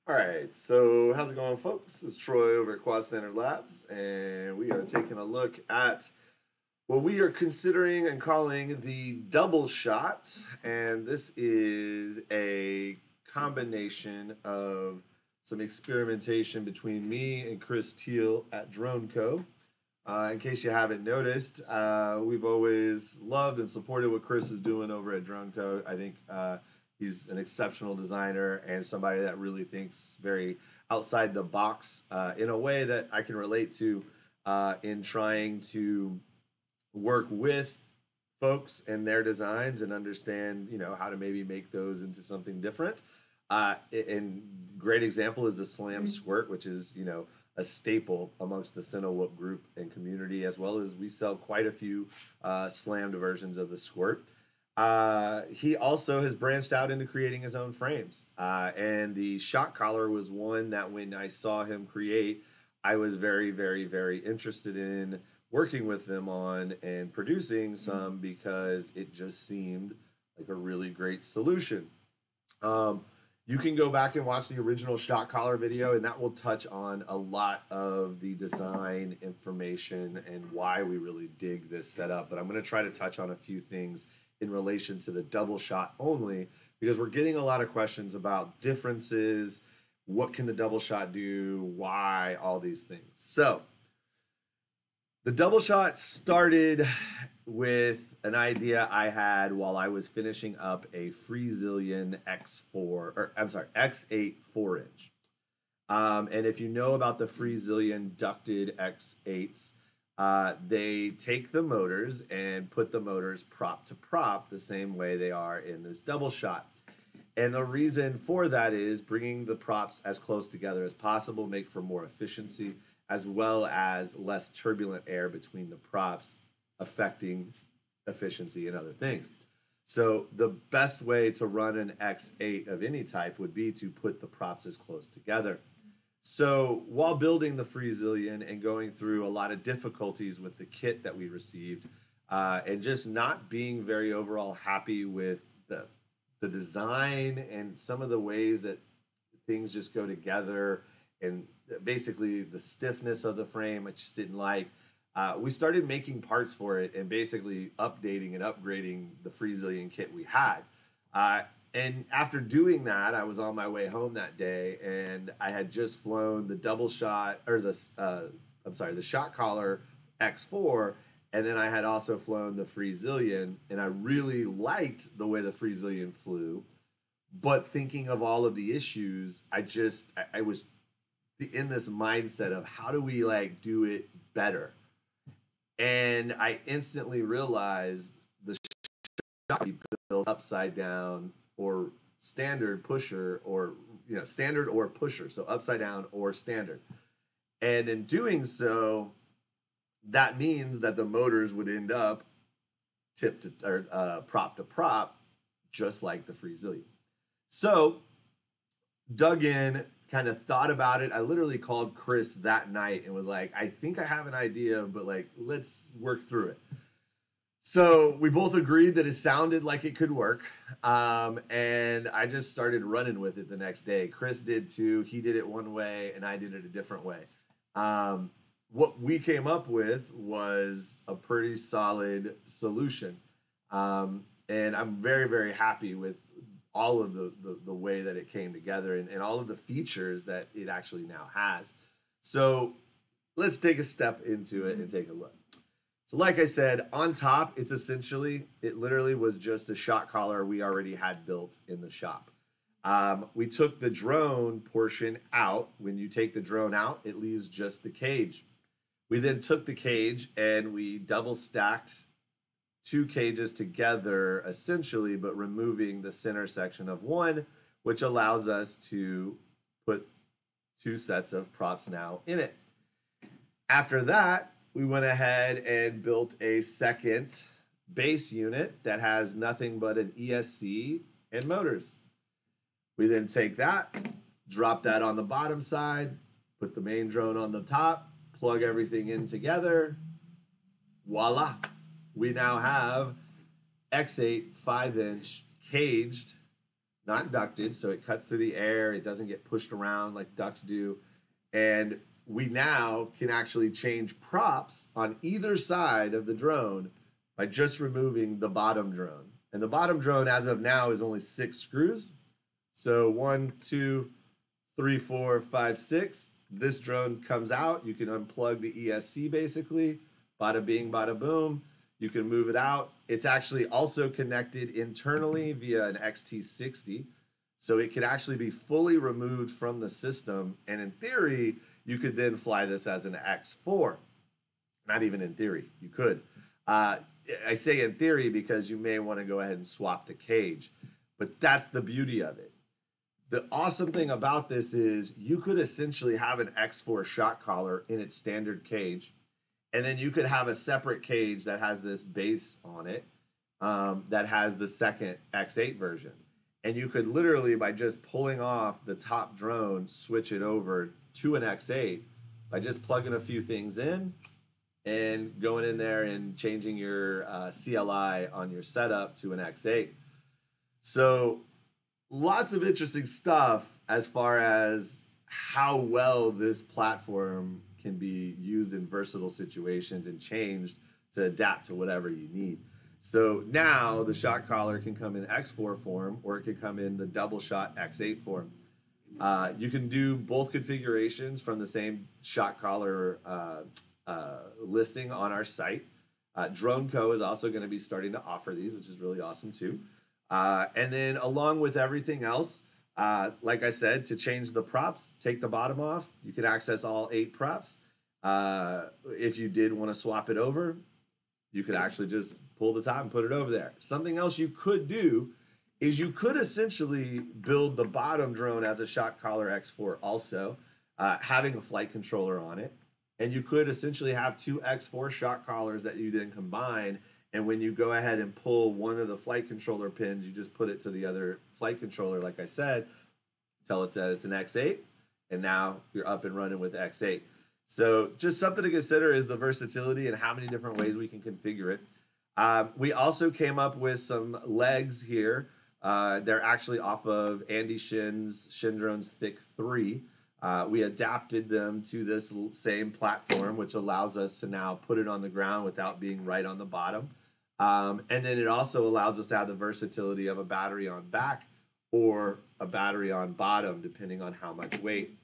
All right, so how's it going, folks? This is Troy over at Quad Standard Labs, and we are taking a look at what we are considering and calling the double shot. And this is a combination of some experimentation between me and Chris Teal at Drone Co. In case you haven't noticed, we've always loved and supported what Chris is doing over at Drone Co. I think he's an exceptional designer and somebody that really thinks very outside the box in a way that I can relate to in trying to work with folks and their designs and understand, how to maybe make those into something different. And great example is the Slam Squirt, which is, a staple amongst the Cinewhoop group and community, as well as we sell quite a few slammed versions of the Squirt. He also has branched out into creating his own frames. And the shock collar was one that when I saw him create, I was very, very, very interested in working with them on and producing some because it just seemed like a really great solution. You can go back and watch the original shock collar video, and that will touch on a lot of the design information and why we really dig this setup. But I'm going to try to touch on a few things in relation to the double shot only because we're getting a lot of questions about differences. What can the double shot do? Why? All these things. So, the double shot started with an idea I had while I was finishing up a Freezillion X8 4-inch. And if you know about the Freezillion ducted X8s, they take the motors and put the motors prop to prop the same way they are in this double shot. And the reason for that is bringing the props as close together as possible, make for more efficiency, as well as less turbulent air between the props, affecting efficiency and other things. So the best way to run an X8 of any type would be to put the props as close together. So while building the Freezillion and going through a lot of difficulties with the kit that we received, and just not being very overall happy with the design and some of the ways that things just go together and basically the stiffness of the frame I just didn't like. We started making parts for it and basically updating and upgrading the Freezillion kit we had. And after doing that, I was on my way home that day, and I had just flown the double shot or the shot collar X4, and then I had also flown the Freezillion, and I really liked the way the Freezillion flew. But thinking of all of the issues, I was in this mindset of how do we do it better, and I instantly realized the shot we built upside down or standard pusher or standard or pusher, so upside down or standard. And in doing so, that means that the motors would end up tip to or prop to prop, just like the Freezillion. So dug in, kind of thought about it. I literally called Chris that night and was like, I think I have an idea, but let's work through it. So we both agreed that it sounded like it could work. And I just started running with it the next day. Chris did too. He did it one way and I did it a different way. What we came up with was a pretty solid solution. And I'm very, very happy with all of the way that it came together and all of the features that it actually now has. So let's take a step into it and take a look. So like I said, on top, it literally was just a shot collar we already had built in the shop. We took the drone portion out. When you take the drone out, it leaves just the cage. We then took the cage and we double stacked two cages together essentially, but removing the center section of one, which allows us to put two sets of props now in it. After that, we went ahead and built a second base unit that has nothing but an ESC and motors. We then take that, drop that on the bottom side, put the main drone on the top, plug everything in together. Voila. We now have X8 5-inch caged not ducted, so it cuts through the air. It doesn't get pushed around like ducks do. And we now can actually change props on either side of the drone by just removing the bottom drone. And the bottom drone, as of now, is only 6 screws. So 1, 2, 3, 4, 5, 6. This drone comes out. You can unplug the ESC basically. Bada bing, bada boom. You can move it out. It's actually also connected internally via an XT60. So it could actually be fully removed from the system. And in theory, you could then fly this as an X4. Not even in theory, you could. I say in theory because you may want to go ahead and swap the cage. But that's the beauty of it. The awesome thing about this is you could essentially have an X4 shot collar in its standard cage, and then you could have a separate cage that has this base on it that has the second X8 version. And you could literally, by just pulling off the top drone, switch it over to an X8 by just plugging a few things in and going in there and changing your CLI on your setup to an X8. So lots of interesting stuff as far as how well this platform can be used in versatile situations and changed to adapt to whatever you need. So now the shot collar can come in X4 form, or it can come in the double shot X8 form. You can do both configurations from the same shot collar listing on our site. Drone Co. is also going to be starting to offer these, which is really awesome too. And then along with everything else, like I said, to change the props, take the bottom off. You can access all 8 props. If you did want to swap it over, you could actually just pull the top and put it over there. Something else you could do is you could essentially build the bottom drone as a shot collar X4 also, having a flight controller on it. And you could essentially have 2 X4 shot collars that you then combine. And when you go ahead and pull one of the flight controller pins, you just put it to the other flight controller, like I said, tell it that it's an X8, and now you're up and running with X8. So just something to consider is the versatility and how many different ways we can configure it. We also came up with some legs here. They're actually off of Andy Shin's Drones Thick 3. We adapted them to this same platform, which allows us to now put it on the ground without being right on the bottom. And then it also allows us to have the versatility of a battery on back or a battery on bottom, depending on how much weight.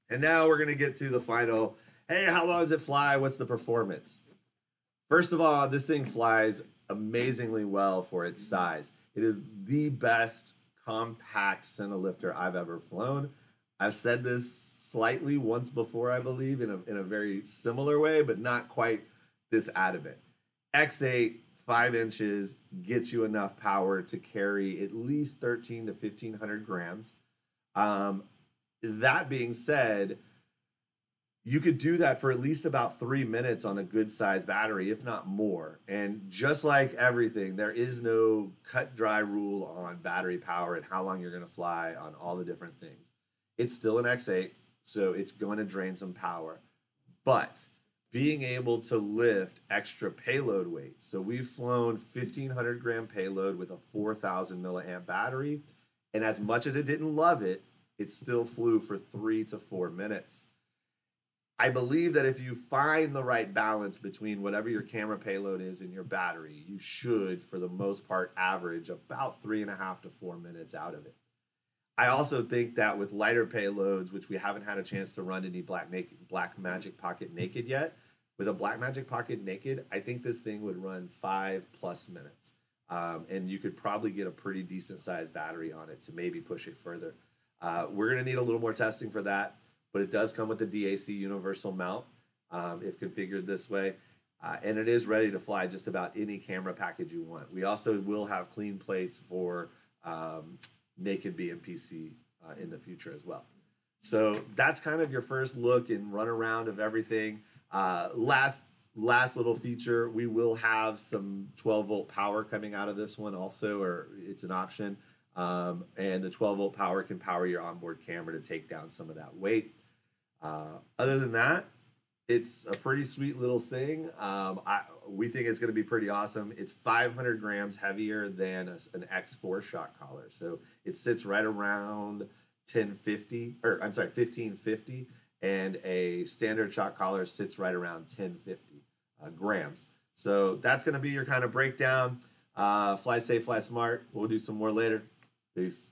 And now we're going to get to the final, hey, how long does it fly? What's the performance? First of all, this thing flies amazingly well for its size. It is the best compact Cinelifter I've ever flown. I've said this slightly once before, I believe, in a very similar way, but not quite this adamant. X8, 5 inches, gets you enough power to carry at least 13 to 1,500 grams. That being said, you could do that for at least about 3 minutes on a good size battery, if not more. And just like everything, there is no cut dry rule on battery power and how long you're going to fly on all the different things. It's still an X8, so it's going to drain some power. But being able to lift extra payload weight. So we've flown 1,500 gram payload with a 4,000 milliamp battery. And as much as it didn't love it, it still flew for 3 to 4 minutes. I believe that if you find the right balance between whatever your camera payload is and your battery, you should, for the most part, average about 3.5 to 4 minutes out of it. I also think that with lighter payloads, which we haven't had a chance to run any Blackmagic Pocket Naked yet, with a Blackmagic Pocket Naked, I think this thing would run 5+ minutes. And you could probably get a pretty decent sized battery on it to maybe push it further. We're going to need a little more testing for that, but it does come with the DAC universal mount if configured this way. And it is ready to fly just about any camera package you want. We also will have clean plates for naked BMPC in the future as well. So that's kind of your first look and run around of everything. Last little feature, we will have some 12-volt power coming out of this one also, or it's an option. And the 12-volt power can power your onboard camera to take down some of that weight. Other than that, It's a pretty sweet little thing. We think it's going to be pretty awesome. It's 500 grams heavier than an X4 shock collar, so it sits right around 1050, or I'm sorry, 1550, and a standard shock collar sits right around 1050 grams. So that's going to be your kind of breakdown. Fly safe, fly smart. We'll do some more later. Peace.